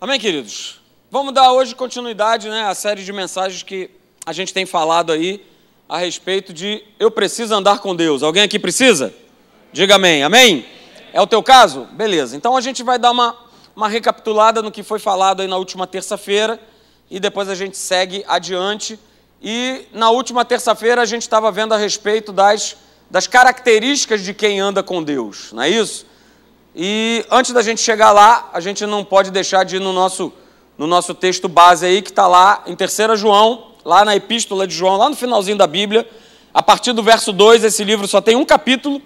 Amém, queridos? Vamos dar hoje continuidade, à série de mensagens que a gente tem falado aí a respeito de eu preciso andar com Deus. Alguém aqui precisa? Diga amém. Amém? É o teu caso? Beleza. Então a gente vai dar uma recapitulada no que foi falado aí na última terça-feira e depois a gente segue adiante. E na última terça-feira a gente estava vendo a respeito das características de quem anda com Deus, não é isso? E antes da gente chegar lá, a gente não pode deixar de ir no nosso texto base aí, que está lá em 3 João, lá na Epístola de João, lá no finalzinho da Bíblia, a partir do verso 2, esse livro só tem um capítulo,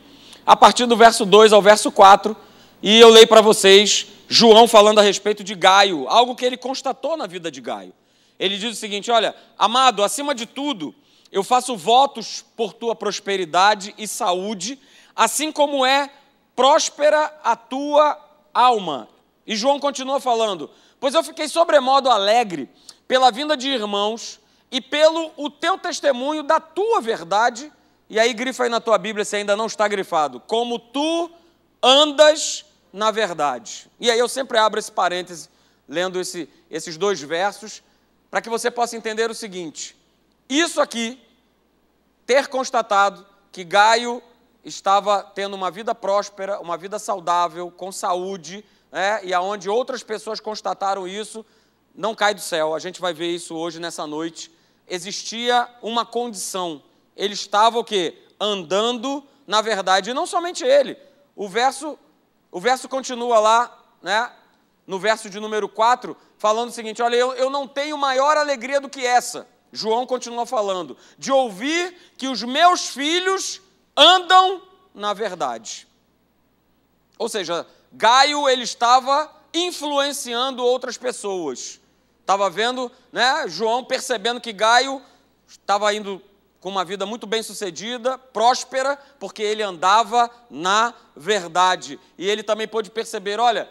a partir do verso 2 ao verso 4, e eu leio para vocês João falando a respeito de Gaio, algo que ele constatou na vida de Gaio. Ele diz o seguinte: olha, amado, acima de tudo, eu faço votos por tua prosperidade e saúde, assim como é próspera a tua alma. E João continua falando: pois eu fiquei sobremodo alegre pela vinda de irmãos e pelo o teu testemunho da tua verdade. E aí grifa aí na tua Bíblia, se ainda não está grifado: como tu andas na verdade. E aí eu sempre abro esse parêntese, lendo esses dois versos, para que você possa entender o seguinte: isso aqui, ter constatado que Gaio estava tendo uma vida próspera, uma vida saudável, com saúde, e aonde outras pessoas constataram isso, não cai do céu. A gente vai ver isso hoje, nessa noite. Existia uma condição. Ele estava o quê? Andando na verdade. E não somente ele. O verso continua lá, no verso de número 4, falando o seguinte: olha, eu não tenho maior alegria do que essa. João continua falando, de ouvir que os meus filhos andam na verdade. Ou seja, Gaio, ele estava influenciando outras pessoas. Estava vendo, João percebendo que Gaio estava indo com uma vida muito bem sucedida, próspera, porque ele andava na verdade. E ele também pôde perceber: olha,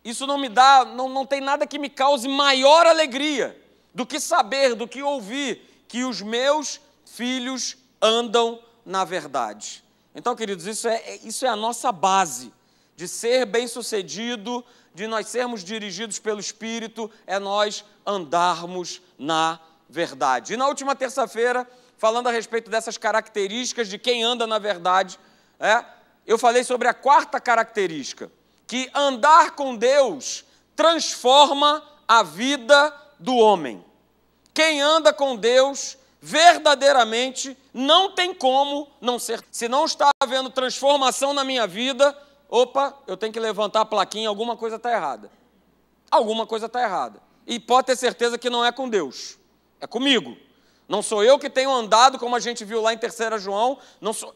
isso não tem nada que me cause maior alegria do que saber, do que ouvir que os meus filhos andam na verdade. Então, queridos, isso é a nossa base de ser bem-sucedido, de nós sermos dirigidos pelo Espírito, é nós andarmos na verdade. E na última terça-feira, falando a respeito dessas características de quem anda na verdade, eu falei sobre a quarta característica, que andar com Deus transforma a vida do homem. Quem anda com Deus verdadeiramente não tem como não ser. Se não está havendo transformação na minha vida, eu tenho que levantar a plaquinha, alguma coisa está errada. Alguma coisa está errada. E pode ter certeza que não é com Deus, é comigo. Não sou eu que tenho andado, como a gente viu lá em 3 João,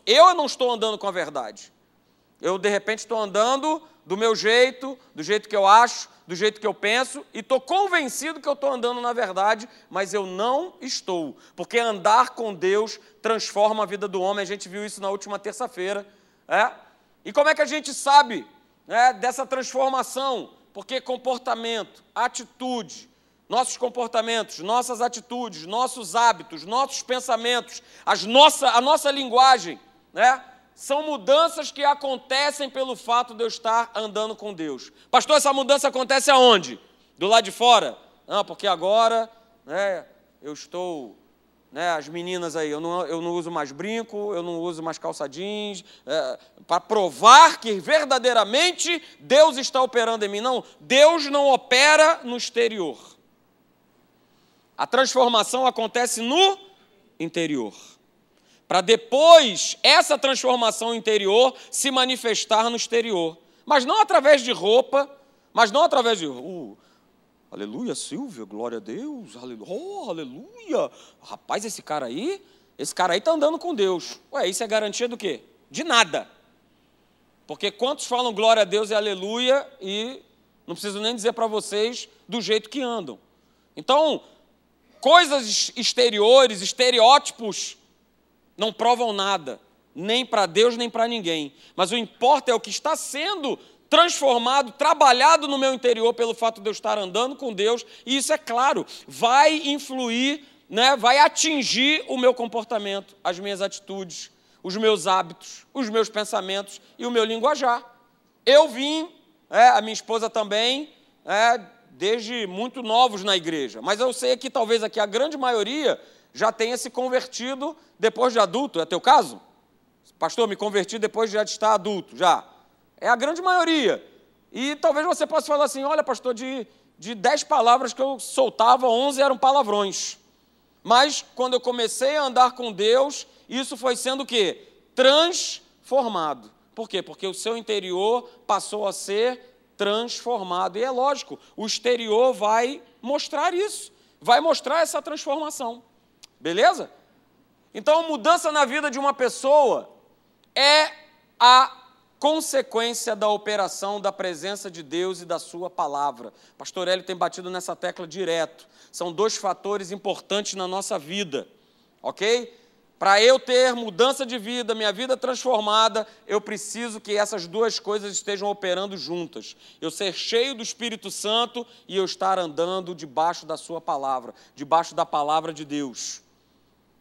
eu não estou andando com a verdade. Eu, de repente, estou andando do meu jeito, do jeito que eu acho, do jeito que eu penso, e estou convencido que eu estou andando na verdade, mas eu não estou, porque andar com Deus transforma a vida do homem. A gente viu isso na última terça-feira. E como é que a gente sabe dessa transformação? Porque comportamento, atitude, nossos comportamentos, nossas atitudes, nossos hábitos, nossos pensamentos, a nossa linguagem, são mudanças que acontecem pelo fato de eu estar andando com Deus. Pastor, essa mudança acontece aonde? Do lado de fora? Não, porque agora eu estou... as meninas aí, eu não uso mais brinco, eu não uso mais calça jeans, para provar que verdadeiramente Deus está operando em mim. Não, Deus não opera no exterior. A transformação acontece no interior, para depois essa transformação interior se manifestar no exterior. Mas não através de roupa, mas não através de... aleluia, Silvia, glória a Deus, aleluia. Rapaz, esse cara aí está andando com Deus. Isso é garantia do quê? De nada. Porque quantos falam glória a Deus e aleluia e não preciso nem dizer para vocês do jeito que andam. Então, coisas exteriores, estereótipos, não provam nada, nem para Deus, nem para ninguém. Mas o importa é o que está sendo transformado, trabalhado no meu interior pelo fato de eu estar andando com Deus, e isso, é claro, vai influir, vai atingir o meu comportamento, as minhas atitudes, os meus hábitos, os meus pensamentos e o meu linguajar. Eu vim, a minha esposa também, desde muito novos na igreja, mas eu sei que talvez aqui a grande maioria já tenha se convertido depois de adulto. É teu caso? Pastor, me converti depois de já estar adulto, já. É a grande maioria. E talvez você possa falar assim, olha, pastor, de 10 palavras que eu soltava, 11 eram palavrões. Mas quando eu comecei a andar com Deus, isso foi sendo o quê? Transformado. Por quê? Porque o seu interior passou a ser transformado. E é lógico, o exterior vai mostrar isso, vai mostrar essa transformação. Beleza? Então, mudança na vida de uma pessoa é a consequência da operação da presença de Deus e da sua palavra. Pastor Hélio tem batido nessa tecla direto. São 2 fatores importantes na nossa vida, ok? Para eu ter mudança de vida, minha vida transformada, eu preciso que essas 2 coisas estejam operando juntas. Eu ser cheio do Espírito Santo e eu estar andando debaixo da sua palavra, debaixo da palavra de Deus.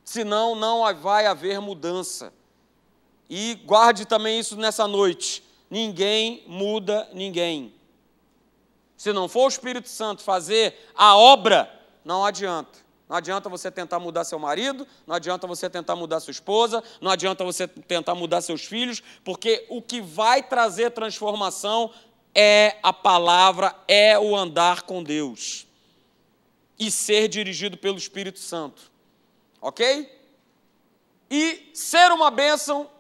Senão, não vai haver mudança. E guarde também isso nessa noite. Ninguém muda ninguém. Se não for o Espírito Santo fazer a obra, não adianta. Não adianta você tentar mudar seu marido, não adianta você tentar mudar sua esposa, não adianta você tentar mudar seus filhos, porque o que vai trazer transformação é a palavra, é o andar com Deus e ser dirigido pelo Espírito Santo. Ok? E ser uma bênção,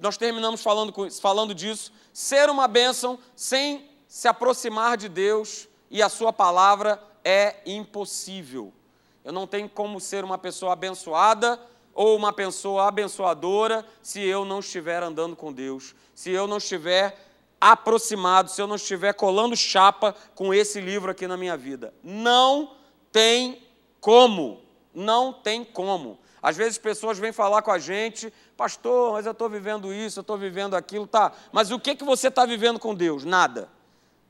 nós terminamos falando disso, ser uma bênção sem se aproximar de Deus e a sua palavra é impossível. Eu não tenho como ser uma pessoa abençoada ou uma pessoa abençoadora se eu não estiver andando com Deus, se eu não estiver aproximado, se eu não estiver colando chapa com esse livro aqui na minha vida. Não tem como, não tem como. Às vezes pessoas vêm falar com a gente, pastor, mas eu estou vivendo isso, eu estou vivendo aquilo, tá, mas o que você está vivendo com Deus? Nada.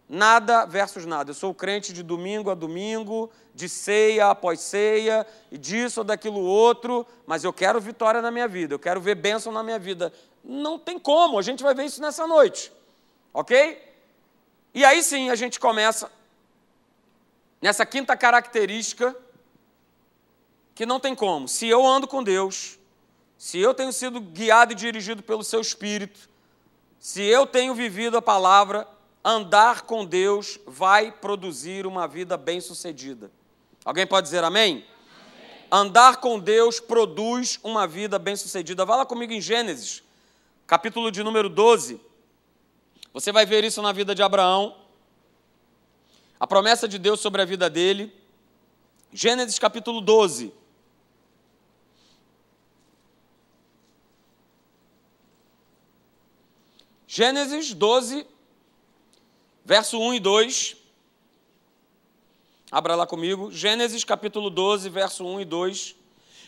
Nada versus nada. Eu sou crente de domingo a domingo, de ceia após ceia, e disso ou daquilo outro, mas eu quero vitória na minha vida, eu quero ver bênção na minha vida. Não tem como, a gente vai ver isso nessa noite, ok? E aí sim a gente começa nessa 5ª característica, que não tem como. Se eu ando com Deus, se eu tenho sido guiado e dirigido pelo seu Espírito, se eu tenho vivido a palavra, andar com Deus vai produzir uma vida bem-sucedida. Alguém pode dizer amém? Amém? Andar com Deus produz uma vida bem-sucedida. Vá lá comigo em Gênesis, capítulo de número 12. Você vai ver isso na vida de Abraão. A promessa de Deus sobre a vida dele. Gênesis capítulo 12. Gênesis 12, verso 1 e 2. Abra lá comigo. Gênesis capítulo 12, verso 1 e 2.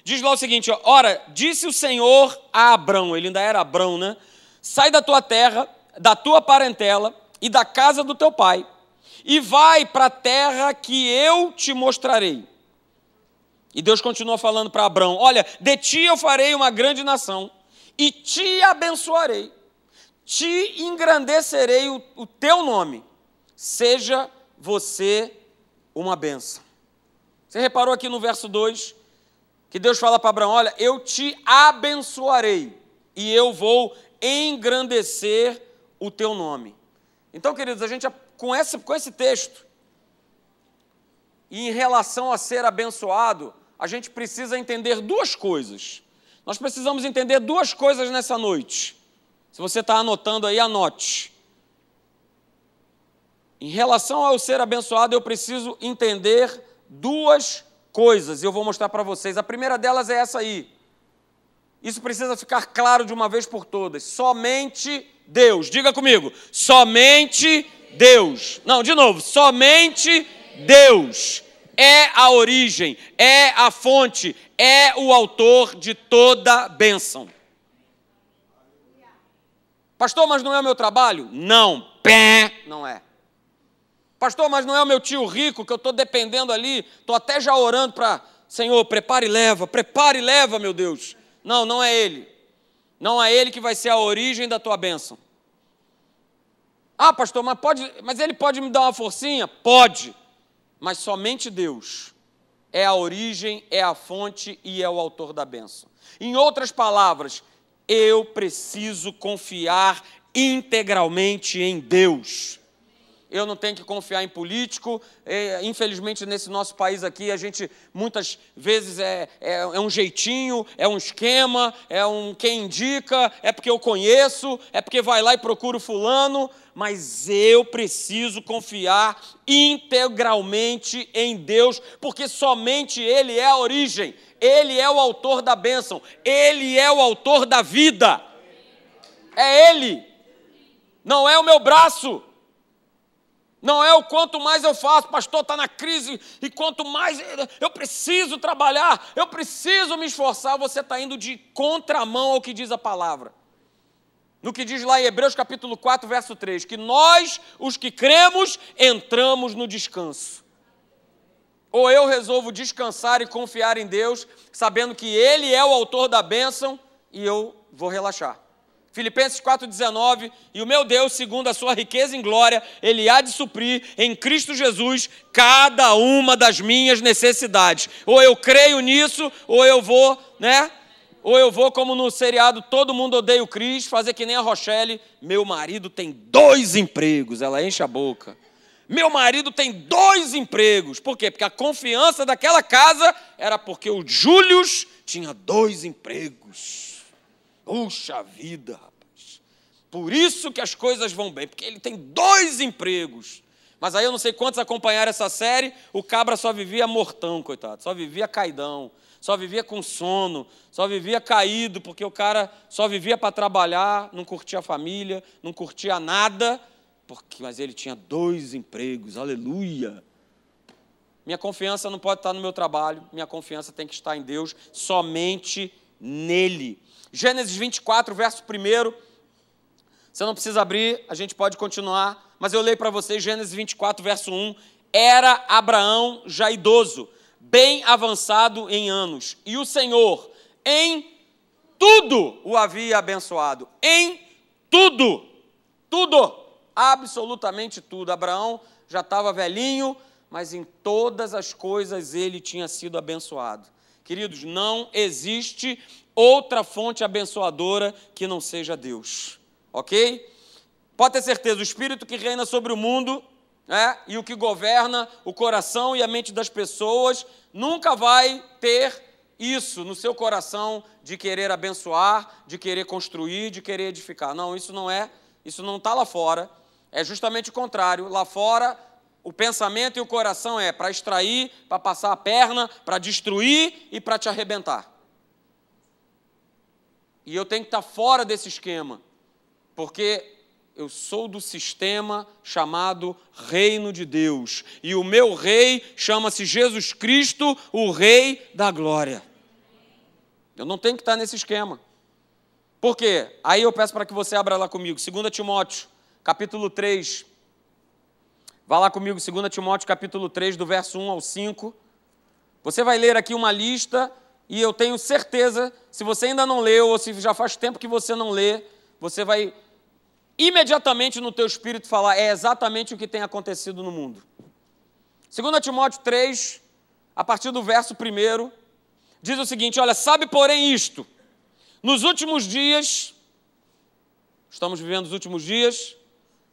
Diz lá o seguinte, ó, ora, disse o Senhor a Abrão, ele ainda era Abrão, né? Sai da tua terra, da tua parentela e da casa do teu pai, e vai para a terra que eu te mostrarei. E Deus continua falando para Abrão, olha, de ti eu farei uma grande nação, e te abençoarei, te engrandecerei o teu nome, seja você uma bênção. Você reparou aqui no verso 2, que Deus fala para Abraão, olha, eu te abençoarei, e eu vou engrandecer o teu nome. Então, queridos, a gente, com esse texto, e em relação a ser abençoado, a gente precisa entender 2 coisas. Nós precisamos entender 2 coisas nessa noite. Se você está anotando aí, anote. Em relação ao ser abençoado, eu preciso entender 2 coisas, e eu vou mostrar para vocês. A primeira delas é essa aí. Isso precisa ficar claro de uma vez por todas. Somente Deus. Diga comigo. Somente Deus. Não, de novo. Somente Deus é a origem, é a fonte, é o autor de toda bênção. Pastor, mas não é o meu trabalho? Não. Não é. Pastor, mas não é o meu tio rico que eu estou dependendo ali, estou até já orando para, Senhor, prepare e leva, meu Deus. Não, não é ele. Não é ele que vai ser a origem da tua bênção. Ah, pastor, mas ele pode me dar uma forcinha? Pode, mas somente Deus é a origem, é a fonte e é o autor da bênção. Em outras palavras, eu preciso confiar integralmente em Deus. Eu não tenho que confiar em político. Infelizmente, nesse nosso país aqui, a gente muitas vezes é um jeitinho, é um esquema, é um quem indica, é porque eu conheço, é porque vai lá e procura o fulano, mas eu preciso confiar integralmente em Deus, porque somente Ele é a origem, Ele é o autor da bênção, Ele é o autor da vida. É Ele, não é o meu braço. Não é o quanto mais eu faço, pastor, está na crise, e quanto mais eu preciso trabalhar, eu preciso me esforçar, você está indo de contramão ao que diz a palavra. No que diz lá em Hebreus capítulo 4, verso 3, que nós, os que cremos, entramos no descanso. Ou eu resolvo descansar e confiar em Deus, sabendo que Ele é o autor da bênção, e eu vou relaxar. Filipenses 4,19, e o meu Deus, segundo a sua riqueza em glória, Ele há de suprir em Cristo Jesus cada uma das minhas necessidades. Ou eu creio nisso, ou eu vou, Ou eu vou, como no seriado Todo Mundo Odeia o Chris, fazer que nem a Rochelle, meu marido tem 2 empregos, ela enche a boca. Meu marido tem 2 empregos. Por quê? Porque a confiança daquela casa era porque o Július tinha 2 empregos. Puxa vida, rapaz. Por isso que as coisas vão bem, porque ele tem 2 empregos. Mas aí eu não sei quantos acompanharam essa série, o cabra só vivia mortão, coitado, só vivia caidão, só vivia com sono, só vivia caído, porque o cara só vivia para trabalhar, não curtia a família, não curtia nada, mas ele tinha 2 empregos, aleluia. Minha confiança não pode estar no meu trabalho, minha confiança tem que estar em Deus, somente nele. Gênesis 24, verso 1, você não precisa abrir, a gente pode continuar, mas eu leio para vocês, Gênesis 24, verso 1, era Abraão já idoso, bem avançado em anos, e o Senhor em tudo o havia abençoado, em tudo, absolutamente tudo. Abraão já estava velhinho, mas em todas as coisas ele tinha sido abençoado. Queridos, não existe outra fonte abençoadora que não seja Deus, ok? Pode ter certeza, o Espírito que reina sobre o mundo, e o que governa o coração e a mente das pessoas, nunca vai ter isso no seu coração de querer abençoar, de querer construir, de querer edificar. Não, isso não está lá fora, é justamente o contrário. Lá fora, o pensamento e o coração é para extrair, para passar a perna, para destruir e para te arrebentar. E eu tenho que estar fora desse esquema, porque eu sou do sistema chamado Reino de Deus. E o meu rei chama-se Jesus Cristo, o Rei da Glória. Eu não tenho que estar nesse esquema. Por quê? Aí eu peço para que você abra lá comigo, 2 Timóteo, capítulo 3. Vá lá comigo, 2 Timóteo, capítulo 3, do verso 1 ao 5. Você vai ler aqui uma lista, e eu tenho certeza, se você ainda não leu, ou se já faz tempo que você não lê, você vai imediatamente no teu espírito falar, é exatamente o que tem acontecido no mundo. 2 Timóteo 3, a partir do verso 1, diz o seguinte, olha, sabe porém isto, nos últimos dias, estamos vivendo os últimos dias,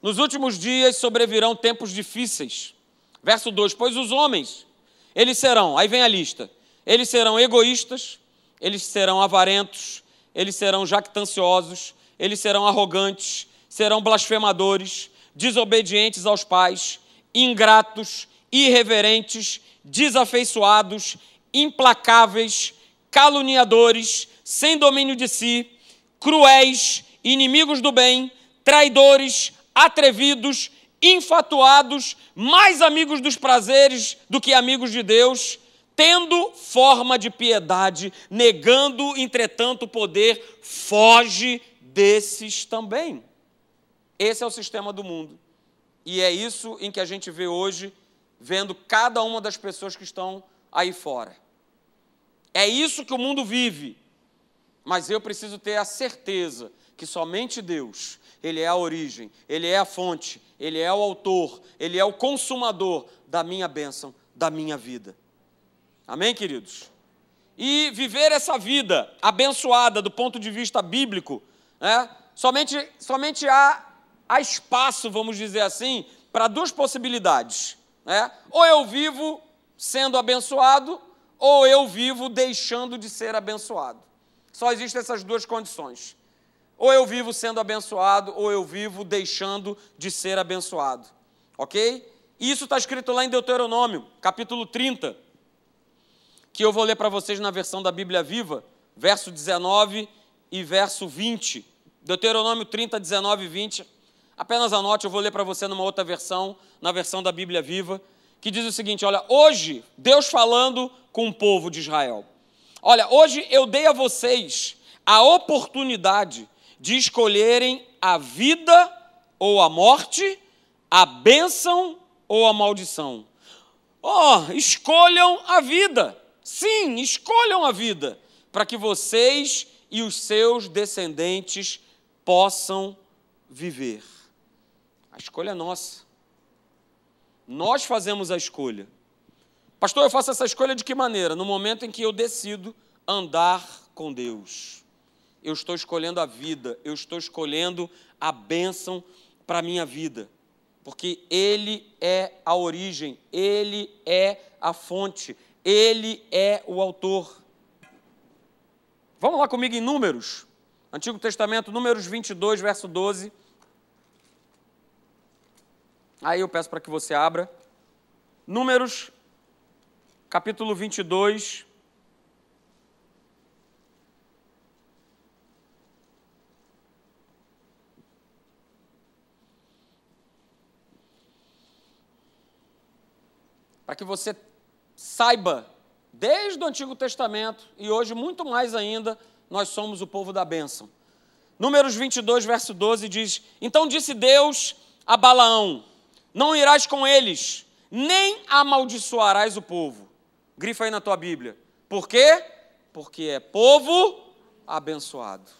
nos últimos dias sobrevirão tempos difíceis. Verso 2, pois os homens, eles serão, aí vem a lista, eles serão egoístas, eles serão avarentos, eles serão jactanciosos, eles serão arrogantes, serão blasfemadores, desobedientes aos pais, ingratos, irreverentes, desafeiçoados, implacáveis, caluniadores, sem domínio de si, cruéis, inimigos do bem, traidores, atrevidos, infatuados, mais amigos dos prazeres do que amigos de Deus, tendo forma de piedade, negando, entretanto, o poder, foge desses também. Esse é o sistema do mundo. E é isso em que a gente vê hoje, vendo cada uma das pessoas que estão aí fora. É isso que o mundo vive. Mas eu preciso ter a certeza que somente Deus, Ele é a origem, Ele é a fonte, Ele é o autor, Ele é o consumador da minha bênção, da minha vida. Amém, queridos? E viver essa vida abençoada do ponto de vista bíblico, né, somente há espaço, vamos dizer assim, para duas possibilidades, né? Ou eu vivo sendo abençoado, ou eu vivo deixando de ser abençoado. Só existem essas duas condições. Ou eu vivo sendo abençoado, ou eu vivo deixando de ser abençoado. Ok? Isso está escrito lá em Deuteronômio, capítulo 30, que eu vou ler para vocês na versão da Bíblia Viva, verso 19 e verso 20. Deuteronômio 30, 19 e 20. Apenas anote, eu vou ler para você numa outra versão, na versão da Bíblia Viva, que diz o seguinte, olha, hoje, Deus falando com o povo de Israel. Olha, hoje eu dei a vocês a oportunidade de escolherem a vida ou a morte, a bênção ou a maldição. Escolham a vida. Sim, escolham a vida, para que vocês e os seus descendentes possam viver. A escolha é nossa. Nós fazemos a escolha. Pastor, eu faço essa escolha de que maneira? No momento em que eu decido andar com Deus. Eu estou escolhendo a vida, eu estou escolhendo a bênção para a minha vida. Porque Ele é a origem, Ele é a fonte, Ele é o autor. Vamos lá comigo em Números, Antigo Testamento, Números 22, verso 12. Aí eu peço para que você abra. Números, capítulo 22. Para que você saiba, desde o Antigo Testamento, e hoje muito mais ainda, nós somos o povo da bênção. Números 22, verso 12 diz, então disse Deus a Balaão, não irás com eles, nem amaldiçoarás o povo. Grifa aí na tua Bíblia. Por quê? Porque é povo abençoado.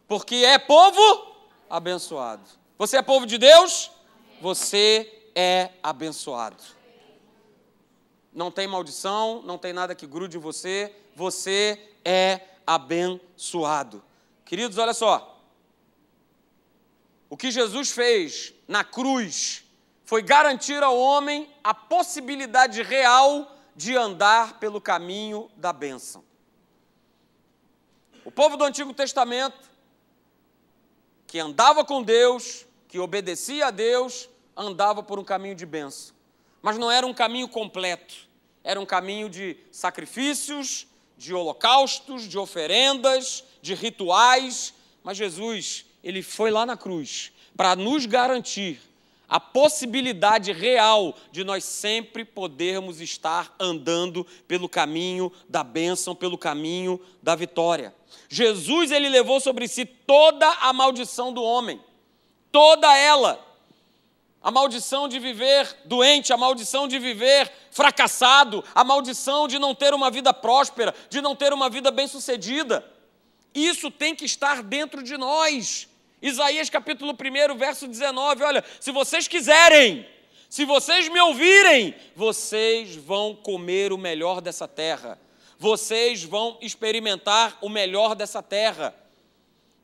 Porque é povo abençoado. Você é povo de Deus? Você é abençoado. Não tem maldição, não tem nada que grude em você. Você é abençoado. Queridos, olha só. O que Jesus fez na cruz foi garantir ao homem a possibilidade real de andar pelo caminho da bênção. O povo do Antigo Testamento, que andava com Deus, que obedecia a Deus, andava por um caminho de bênção. Mas não era um caminho completo. Era um caminho de sacrifícios, de holocaustos, de oferendas, de rituais. Mas Jesus, Ele foi lá na cruz para nos garantir a possibilidade real de nós sempre podermos estar andando pelo caminho da bênção, pelo caminho da vitória. Jesus, Ele levou sobre si toda a maldição do homem, toda ela. A maldição de viver doente, a maldição de viver fracassado, a maldição de não ter uma vida próspera, de não ter uma vida bem-sucedida. Isso tem que estar dentro de nós. Isaías capítulo 1, verso 19, olha, se vocês quiserem, se vocês me ouvirem, vocês vão comer o melhor dessa terra, vocês vão experimentar o melhor dessa terra.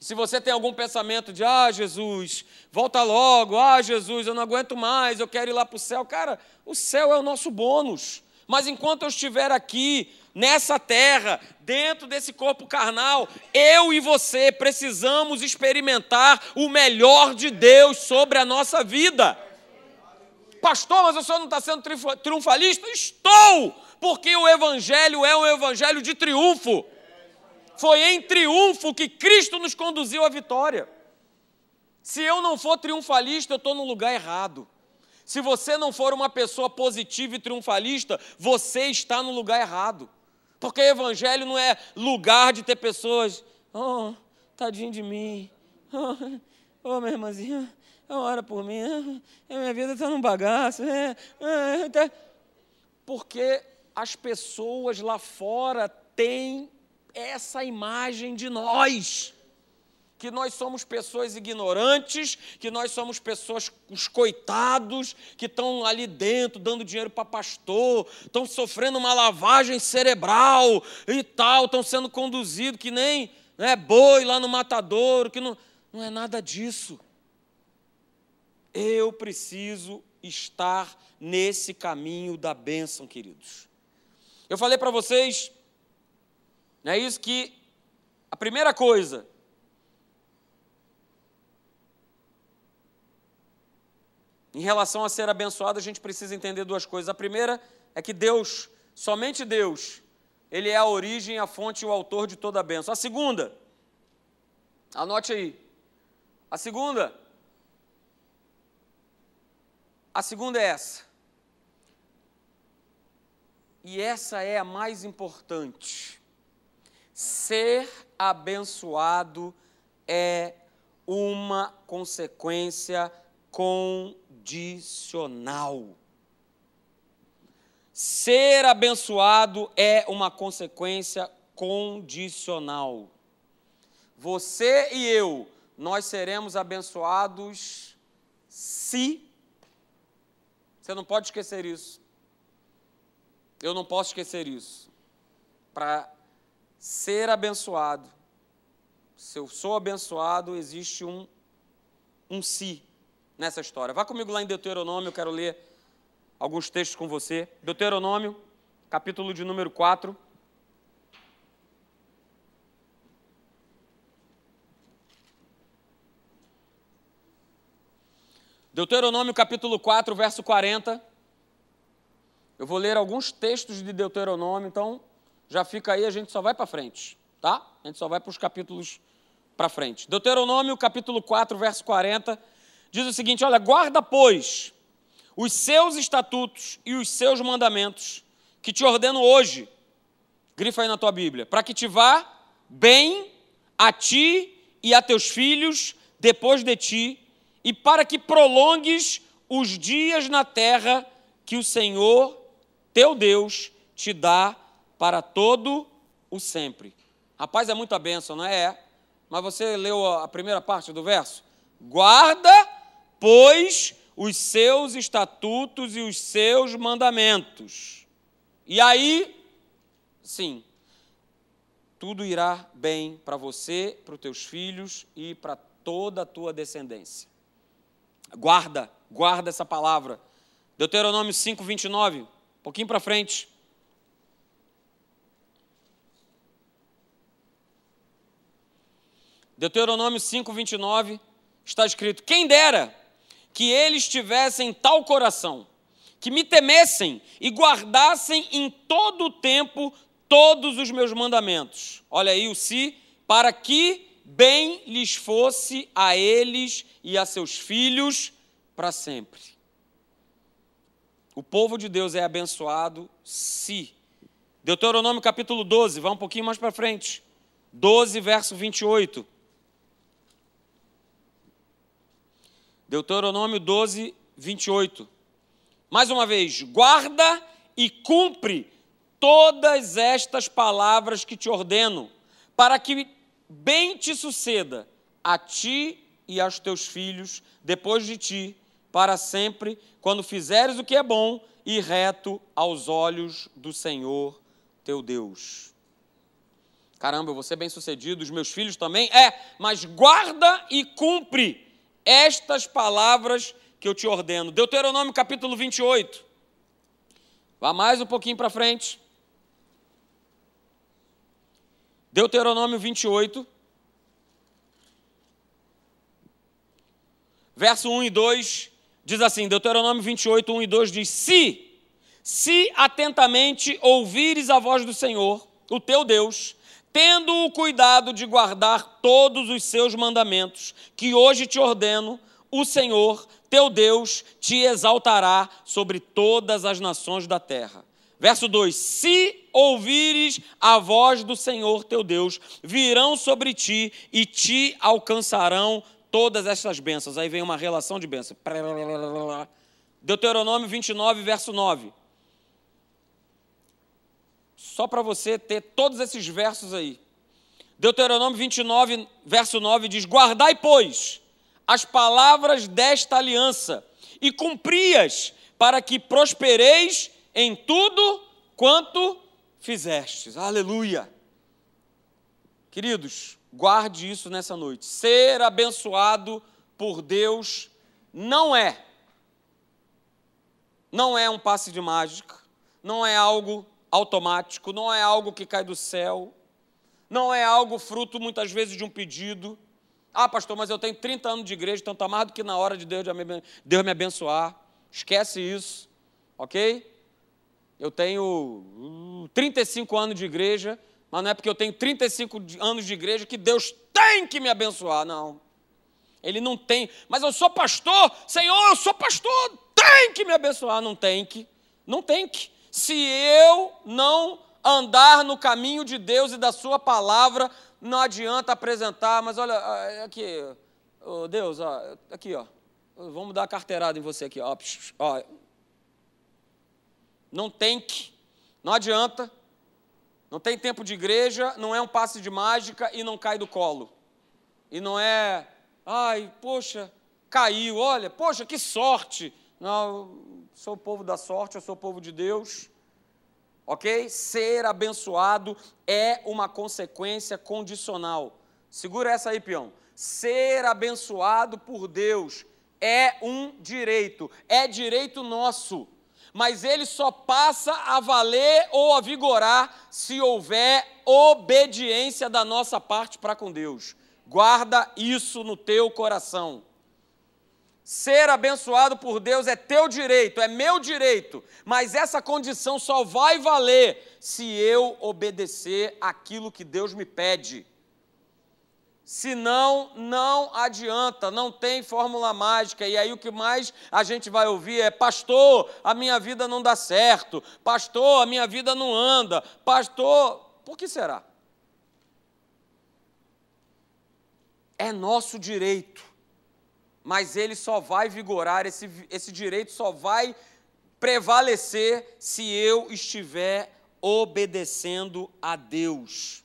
Se você tem algum pensamento de, Jesus, volta logo, Jesus, eu não aguento mais, eu quero ir lá para o céu. Cara, o céu é o nosso bônus. Mas enquanto eu estiver aqui, nessa terra, dentro desse corpo carnal, eu e você precisamos experimentar o melhor de Deus sobre a nossa vida. Pastor, mas o senhor não está sendo triunfalista? Estou, porque o Evangelho é um Evangelho de triunfo. Foi em triunfo que Cristo nos conduziu à vitória. Se eu não for triunfalista, eu estou no lugar errado. Se você não for uma pessoa positiva e triunfalista, você está no lugar errado. Porque o Evangelho não é lugar de ter pessoas, tadinho de mim, minha irmãzinha, ora por mim, minha vida está num bagaço. Porque as pessoas lá fora têm essa imagem de nós, que nós somos pessoas ignorantes, que nós somos pessoas, os coitados, que estão ali dentro dando dinheiro para pastor, estão sofrendo uma lavagem cerebral e tal, estão sendo conduzidos que nem boi lá no matadouro, que não é nada disso. Eu preciso estar nesse caminho da bênção, queridos. Eu falei para vocês, é isso que a primeira coisa, em relação a ser abençoado, a gente precisa entender duas coisas. A primeira é que Deus, somente Deus, Ele é a origem, a fonte e o autor de toda a bênção. A segunda, anote aí, a segunda é essa. E essa é a mais importante. Ser abençoado é uma consequência condicional. Ser abençoado é uma consequência condicional. Você e eu, nós seremos abençoados se... Você não pode esquecer isso. Eu não posso esquecer isso. Para ser abençoado, se eu sou abençoado, existe um si nessa história. Vá comigo lá em Deuteronômio, eu quero ler alguns textos com você. Deuteronômio, capítulo de número 4. Deuteronômio, capítulo 4, verso 40. Eu vou ler alguns textos de Deuteronômio, então já fica aí, a gente só vai para frente, tá? A gente só vai para os capítulos para frente. Deuteronômio, capítulo 4, verso 40, diz o seguinte: olha, guarda, pois, os seus estatutos e os seus mandamentos, que te ordeno hoje, grifa aí na tua Bíblia, para que te vá bem a ti e a teus filhos depois de ti, e para que prolongues os dias na terra que o Senhor, teu Deus, te dá para todo o sempre. Rapaz, é muita bênção, não é? Mas você leu a primeira parte do verso? Guarda, pois, os seus estatutos e os seus mandamentos. E aí, sim, tudo irá bem para você, para os teus filhos e para toda a tua descendência. Guarda essa palavra. Deuteronômio 5, 29, um pouquinho para frente. Deuteronômio 5, 29, está escrito: quem dera que eles tivessem tal coração, que me temessem e guardassem em todo o tempo todos os meus mandamentos. Olha aí o si, para que bem lhes fosse a eles e a seus filhos para sempre. O povo de Deus é abençoado se. Deuteronômio capítulo 12, vai um pouquinho mais para frente. 12, verso 28. Deuteronômio 12, 28. Mais uma vez, guarda e cumpre todas estas palavras que te ordeno, para que bem te suceda a ti e aos teus filhos depois de ti, para sempre, quando fizeres o que é bom e reto aos olhos do Senhor teu Deus. Caramba, eu vou ser bem-sucedido, os meus filhos também? Mas guarda e cumpre estas palavras que eu te ordeno. Deuteronômio capítulo 28. Vá mais um pouquinho para frente. Deuteronômio 28. Verso 1 e 2 diz assim, Deuteronômio 28, 1 e 2 diz: Se atentamente ouvires a voz do Senhor, o teu Deus, tendo o cuidado de guardar todos os seus mandamentos, que hoje te ordeno, o Senhor, teu Deus, te exaltará sobre todas as nações da terra. Verso 2, se ouvires a voz do Senhor, teu Deus, virão sobre ti e te alcançarão todas estas bênçãos. Aí vem uma relação de bênçãos. Deuteronômio 29, verso 9. Só para você ter todos esses versos aí. Deuteronômio 29, verso 9 diz: guardai, pois, as palavras desta aliança e cumpri-as, para que prospereis em tudo quanto fizestes. Aleluia! Queridos, guarde isso nessa noite. Ser abençoado por Deus não é um passe de mágica, não é algo automático, não é algo que cai do céu, não é algo fruto, muitas vezes, de um pedido. Ah, pastor, mas eu tenho 30 anos de igreja, então está mais do que na hora de Deus me abençoar. Esquece isso, ok? Eu tenho 35 anos de igreja, mas não é porque eu tenho 35 anos de igreja que Deus tem que me abençoar, não. Ele não tem. Mas eu sou pastor, Senhor, eu sou pastor, tem que me abençoar. Não tem que, não tem que. Se eu não andar no caminho de Deus e da sua palavra, não adianta apresentar, mas olha, aqui, oh, Deus, ó, aqui, ó, vamos dar a carteirada em você aqui, ó, não tem que, não adianta, não tem tempo de igreja, não é um passe de mágica e não cai do colo. E não é, ai, poxa, caiu, olha, poxa, que sorte. Não, eu sou o povo da sorte, eu sou o povo de Deus. Ok? Ser abençoado é uma consequência condicional. Segura essa aí, peão. Ser abençoado por Deus é um direito, é direito nosso. Mas ele só passa a valer ou a vigorar se houver obediência da nossa parte para com Deus. Guarda isso no teu coração. Ser abençoado por Deus é teu direito, é meu direito, mas essa condição só vai valer se eu obedecer aquilo que Deus me pede. Senão, não adianta, não tem fórmula mágica. E aí o que mais a gente vai ouvir é: pastor, a minha vida não dá certo, pastor, a minha vida não anda, pastor, por que será? É nosso direito. Mas ele só vai vigorar, esse direito só vai prevalecer se eu estiver obedecendo a Deus.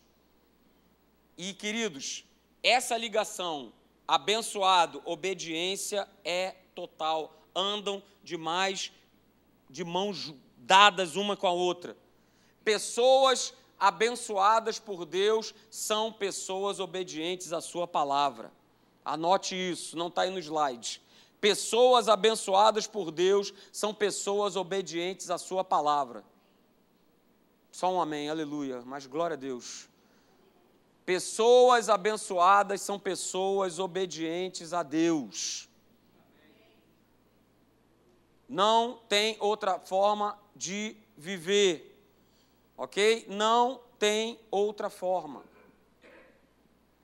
E, queridos, essa ligação, abençoado, obediência, é total. Andam de mãos dadas uma com a outra. Pessoas abençoadas por Deus são pessoas obedientes à sua palavra. Anote isso, não está aí no slide. Pessoas abençoadas por Deus são pessoas obedientes à sua palavra. Só um amém, aleluia, mas glória a Deus. Pessoas abençoadas são pessoas obedientes a Deus. Não tem outra forma de viver, ok? Não tem outra forma.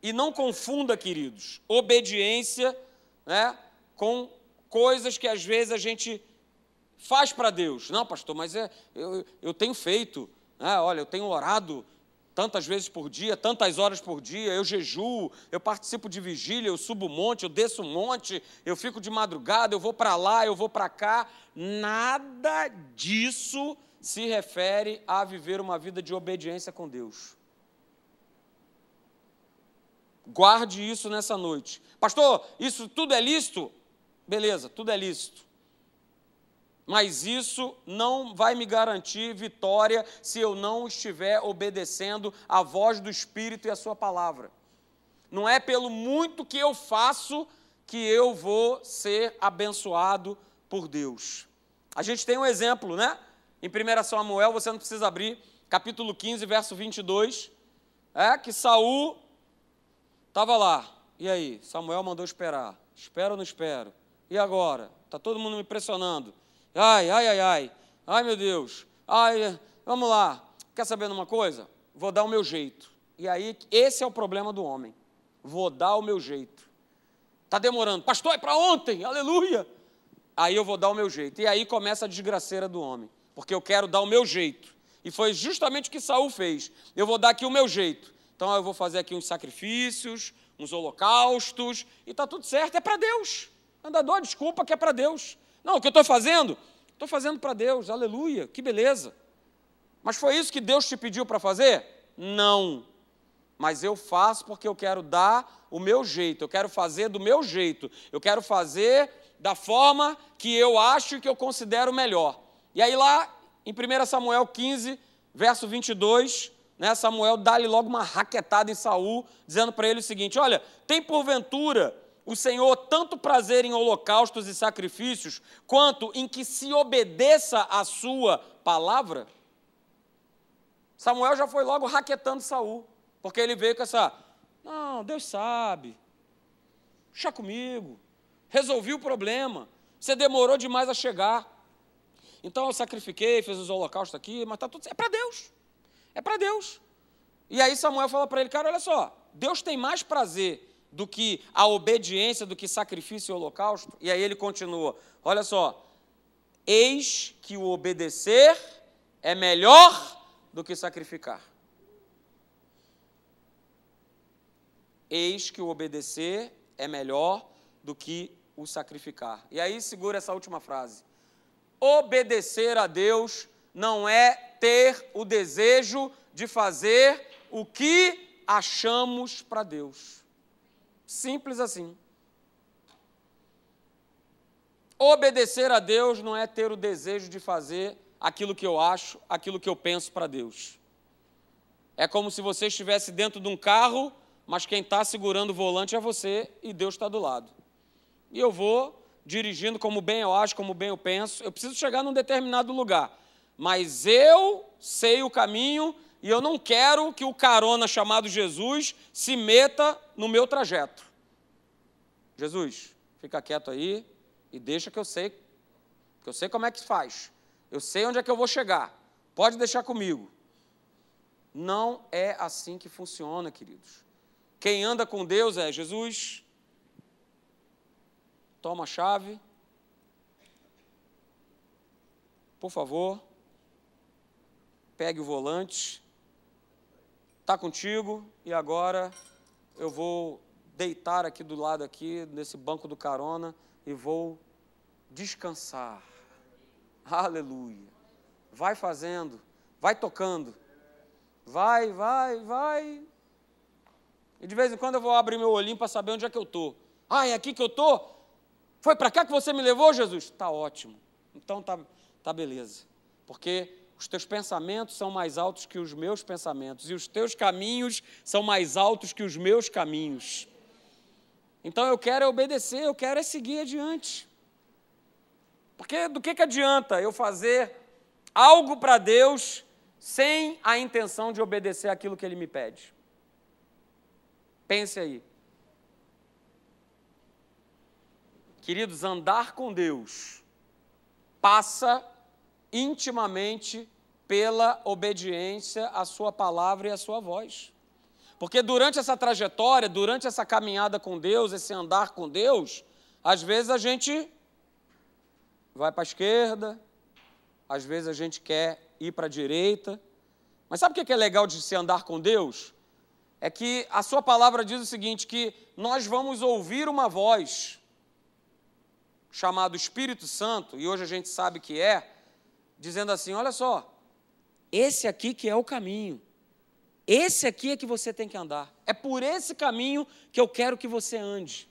E não confunda, queridos, obediência, né, com coisas que às vezes a gente faz para Deus. Não, pastor, mas eu tenho feito, né, olha, eu tenho orado tantas vezes por dia, tantas horas por dia, eu jejuo, eu participo de vigília, eu subo o monte, eu desço o monte, eu fico de madrugada, eu vou para lá, eu vou para cá. Nada disso se refere a viver uma vida de obediência com Deus. Guarde isso nessa noite. Pastor, isso tudo é lícito? Beleza, tudo é lícito. Mas isso não vai me garantir vitória se eu não estiver obedecendo à voz do Espírito e à sua palavra. Não é pelo muito que eu faço que eu vou ser abençoado por Deus. A gente tem um exemplo, né? Em 1 Samuel, você não precisa abrir, capítulo 15, verso 22, que Saul estava lá. E aí? Samuel mandou esperar. Espero ou não espero? E agora? Está todo mundo me pressionando. Ai, meu Deus. Ai, vamos lá. Quer saber de uma coisa? Vou dar o meu jeito. E aí, esse é o problema do homem. Vou dar o meu jeito. Está demorando. Pastor, é para ontem. Aleluia. Aí eu vou dar o meu jeito. E aí começa a desgraceira do homem. Porque eu quero dar o meu jeito. E foi justamente o que Saul fez. Eu vou dar aqui o meu jeito. Então eu vou fazer aqui uns sacrifícios, uns holocaustos, e está tudo certo, é para Deus. Anda, dou a desculpa que é para Deus. Não, o que eu estou fazendo para Deus, aleluia, que beleza. Mas foi isso que Deus te pediu para fazer? Não. mas eu faço porque eu quero dar o meu jeito, eu quero fazer do meu jeito, eu quero fazer da forma que eu acho e que eu considero melhor. E aí lá, em 1 Samuel 15, verso 22, né, Samuel dá-lhe logo uma raquetada em Saul, dizendo para ele o seguinte: olha, tem porventura o Senhor tanto prazer em holocaustos e sacrifícios, quanto em que se obedeça a sua palavra? Samuel já foi logo raquetando Saul, porque ele veio com essa: não, Deus sabe, deixa comigo, resolvi o problema, você demorou demais a chegar. Então eu sacrifiquei, fiz os holocaustos aqui, mas está tudo certo. É para Deus. É para Deus. E aí Samuel fala para ele: cara, olha só, Deus tem mais prazer do que a obediência, do que sacrifício e holocausto. E aí ele continua: olha só, eis que o obedecer é melhor do que sacrificar. Eis que o obedecer é melhor do que o sacrificar. E aí segura essa última frase. Obedecer a Deus não é ter o desejo de fazer o que achamos para Deus. Simples assim. Obedecer a Deus não é ter o desejo de fazer aquilo que eu acho, aquilo que eu penso para Deus. É como se você estivesse dentro de um carro, mas quem está segurando o volante é você e Deus está do lado. E eu vou dirigindo como bem eu acho, como bem eu penso. Eu preciso chegar num determinado lugar, mas eu sei o caminho e eu não quero que o carona chamado Jesus se meta no meu trajeto. Jesus, fica quieto aí e deixa que eu sei como é que faz. Eu sei onde é que eu vou chegar. Pode deixar comigo. Não é assim que funciona, queridos. Quem anda com Deus é: Jesus, toma a chave, por favor, pegue o volante, está contigo, e agora eu vou deitar aqui do lado aqui, nesse banco do carona, e vou descansar. Aleluia. Vai fazendo, vai tocando, vai. E de vez em quando eu vou abrir meu olhinho para saber onde é que eu estou. Ah, é aqui que eu estou? Foi para cá que você me levou, Jesus? Está ótimo. Então tá beleza. Porque os teus pensamentos são mais altos que os meus pensamentos, e os teus caminhos são mais altos que os meus caminhos. Então eu quero obedecer, eu quero seguir adiante. Porque do que adianta eu fazer algo para Deus sem a intenção de obedecer aquilo que Ele me pede? Pense aí. Queridos, andar com Deus passa intimamente pela obediência à sua palavra e à sua voz. Porque durante essa trajetória, durante essa caminhada com Deus, esse andar com Deus, às vezes a gente vai para a esquerda, às vezes a gente quer ir para a direita. Mas sabe o que é legal de se andar com Deus? É que a sua palavra diz o seguinte, que nós vamos ouvir uma voz chamado Espírito Santo, e hoje a gente sabe que é, dizendo assim: olha só, esse aqui que é o caminho, esse aqui é que você tem que andar, é por esse caminho que eu quero que você ande.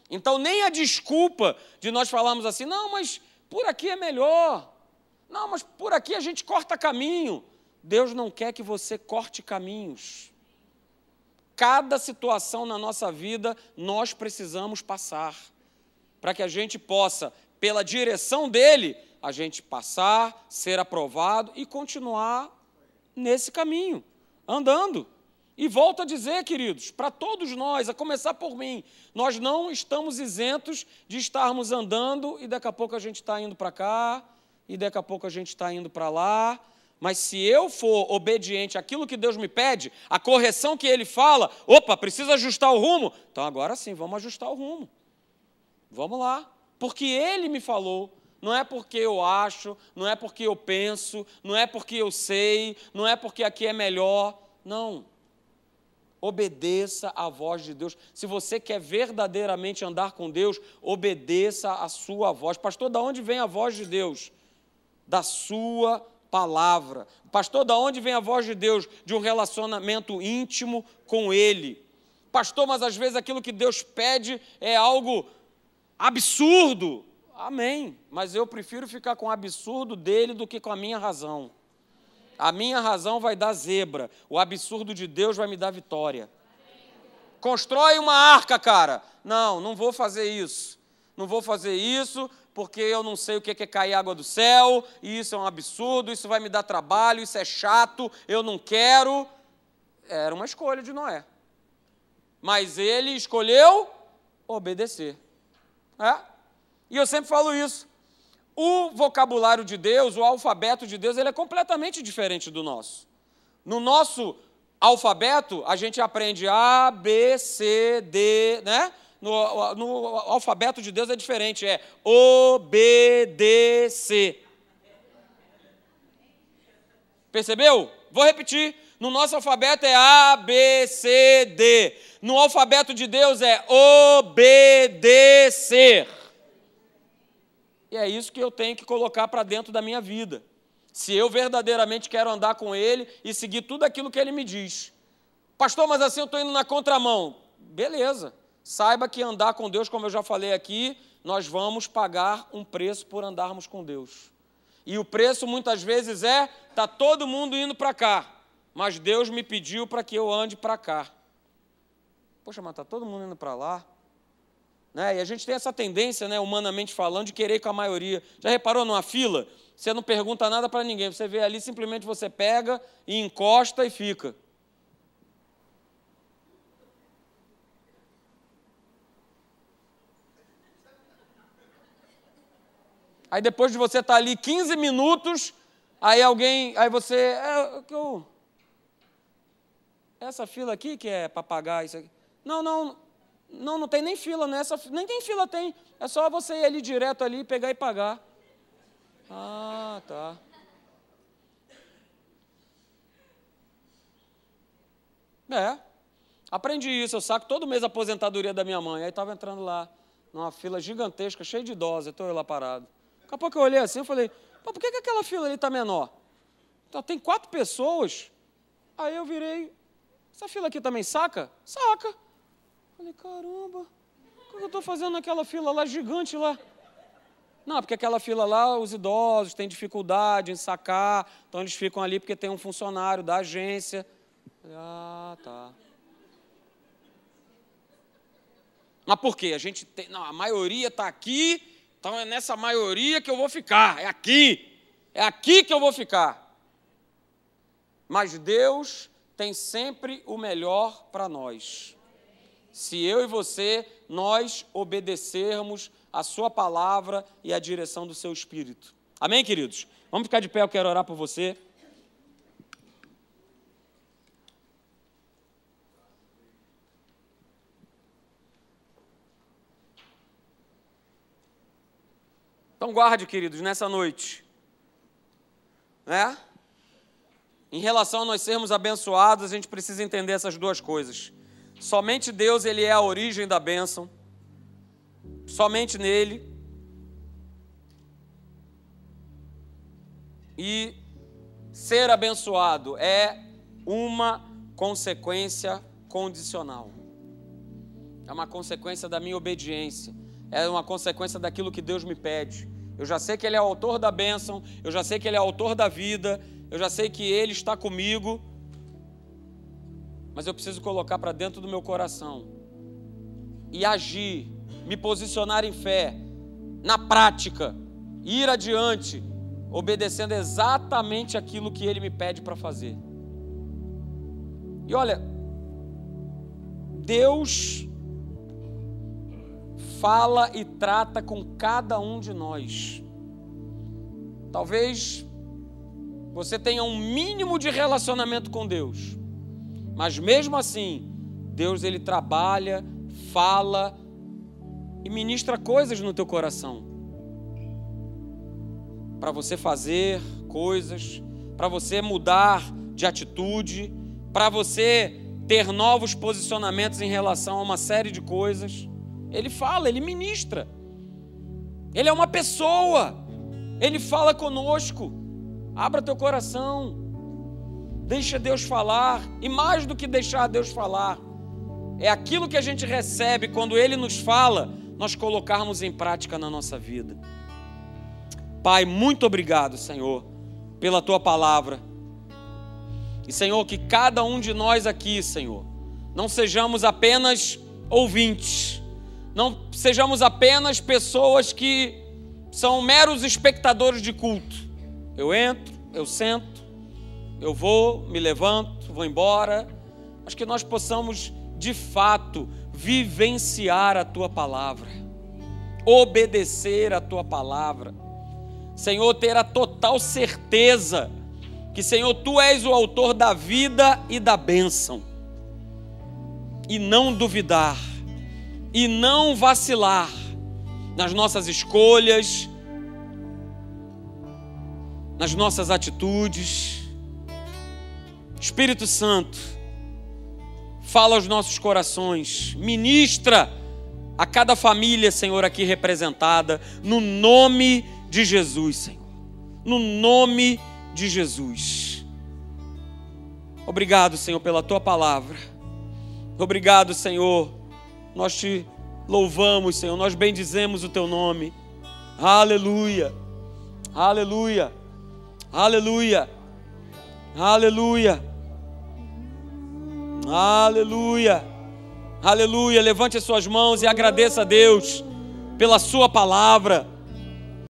Então nem a desculpa de nós falarmos assim: não, mas por aqui é melhor, não, mas por aqui a gente corta caminho. Deus não quer que você corte caminhos. Cada situação na nossa vida nós precisamos passar, para que a gente possa, pela direção dEle, a gente passar, ser aprovado e continuar nesse caminho, andando. E volto a dizer, queridos, para todos nós, a começar por mim, nós não estamos isentos de estarmos andando e daqui a pouco a gente está indo para cá, e daqui a pouco a gente está indo para lá. Mas se eu for obediente àquilo que Deus me pede, a correção que Ele fala, opa, precisa ajustar o rumo, então agora sim, vamos ajustar o rumo. Vamos lá, porque Ele me falou, não é porque eu acho, não é porque eu penso, não é porque eu sei, não é porque aqui é melhor, não. Obedeça à voz de Deus. Se você quer verdadeiramente andar com Deus, obedeça à sua voz. Pastor, de onde vem a voz de Deus? Da sua palavra. Pastor, da onde vem a voz de Deus? De um relacionamento íntimo com Ele. Pastor, mas às vezes aquilo que Deus pede é algo absurdo. Amém, mas eu prefiro ficar com o absurdo dele do que com a minha razão. A minha razão vai dar zebra, o absurdo de Deus vai me dar vitória. Constrói uma arca, cara. Não vou fazer isso. Não vou fazer isso porque eu não sei o que é cair água do céu, e isso é um absurdo, isso vai me dar trabalho, isso é chato, eu não quero. Era uma escolha de Noé. Mas ele escolheu obedecer. E eu sempre falo isso. O vocabulário de Deus, o alfabeto de Deus, ele é completamente diferente do nosso. No nosso alfabeto, a gente aprende A, B, C, D, né? No alfabeto de Deus é diferente, é obedecer. Percebeu? Vou repetir. No nosso alfabeto é A, B, C, D. No alfabeto de Deus é obedecer. E é isso que eu tenho que colocar para dentro da minha vida. Se eu verdadeiramente quero andar com Ele e seguir tudo aquilo que Ele me diz. Pastor, mas assim eu estou indo na contramão. Beleza. Saiba que andar com Deus, como eu já falei aqui, nós vamos pagar um preço por andarmos com Deus. E o preço muitas vezes está todo mundo indo para cá, mas Deus me pediu para que eu ande para cá. Poxa, mas está todo mundo indo para lá? Né? E a gente tem essa tendência, né, humanamente falando, de querer ir com a maioria. Já reparou numa fila? Você não pergunta nada para ninguém, você vê ali, simplesmente você pega e encosta e fica. Aí depois de você estar ali 15 minutos, aí você... essa fila aqui que é para pagar isso aqui. Não tem nem fila, né? Nem tem fila, tem. É só você ir ali direto ali, pegar e pagar. Ah, tá. Aprendi isso. Eu saco todo mês a aposentadoria da minha mãe. Aí estava entrando lá, numa fila gigantesca, cheia de idosos. Estou eu lá parado. Daqui a pouco eu olhei assim e falei, por que aquela fila ali está menor? Então, tem 4 pessoas. Aí eu virei, essa fila aqui também saca? Saca. Falei, caramba, o que eu estou fazendo naquela fila lá, gigante lá? Não, porque aquela fila lá, os idosos têm dificuldade em sacar, então eles ficam ali porque tem um funcionário da agência. Falei, ah, tá. Mas por quê? A maioria está aqui, então é nessa maioria que eu vou ficar, é aqui que eu vou ficar. Mas Deus tem sempre o melhor para nós. Se eu e você, nós obedecermos a sua palavra e a direção do seu Espírito. Amém, queridos? Vamos ficar de pé, eu quero orar por você. Então guarde, queridos, nessa noite. Em relação a nós sermos abençoados, a gente precisa entender essas duas coisas. Somente Deus, Ele é a origem da bênção. Somente nele. E ser abençoado é uma consequência condicional. É uma consequência da minha obediência. É uma consequência daquilo que Deus me pede. Eu já sei que Ele é o autor da bênção, eu já sei que Ele é o autor da vida, eu já sei que Ele está comigo, mas eu preciso colocar para dentro do meu coração e agir, me posicionar em fé, na prática, ir adiante, obedecendo exatamente aquilo que Ele me pede para fazer. E olha, Deus fala e trata com cada um de nós. Talvez você tenha um mínimo de relacionamento com Deus, mas mesmo assim, Deus ele trabalha, fala e ministra coisas no teu coração. Para você fazer coisas, para você mudar de atitude, para você ter novos posicionamentos em relação a uma série de coisas. Ele fala, Ele ministra. Ele é uma pessoa. Ele fala conosco. Abra teu coração. Deixa Deus falar. E mais do que deixar Deus falar, é aquilo que a gente recebe quando Ele nos fala, nós colocarmos em prática na nossa vida. Pai, muito obrigado, Senhor, pela Tua palavra. E, Senhor, que cada um de nós aqui, Senhor, não sejamos apenas ouvintes, não sejamos apenas pessoas que são meros espectadores de culto. Eu entro, eu sento, eu vou, me levanto, vou embora, mas que nós possamos, de fato, vivenciar a Tua palavra, obedecer a Tua palavra. Senhor, ter a total certeza que, Senhor, Tu és o autor da vida e da bênção. E não duvidar, e não vacilar nas nossas escolhas, nas nossas atitudes. Espírito Santo, fala aos nossos corações, ministra a cada família, Senhor, aqui representada, no nome de Jesus, Senhor, no nome de Jesus. Obrigado, Senhor, pela Tua palavra. Obrigado, Senhor, nós Te louvamos, Senhor, nós bendizemos o Teu nome. Aleluia, aleluia, aleluia, aleluia, aleluia, aleluia. Levante as suas mãos e agradeça a Deus pela Sua palavra.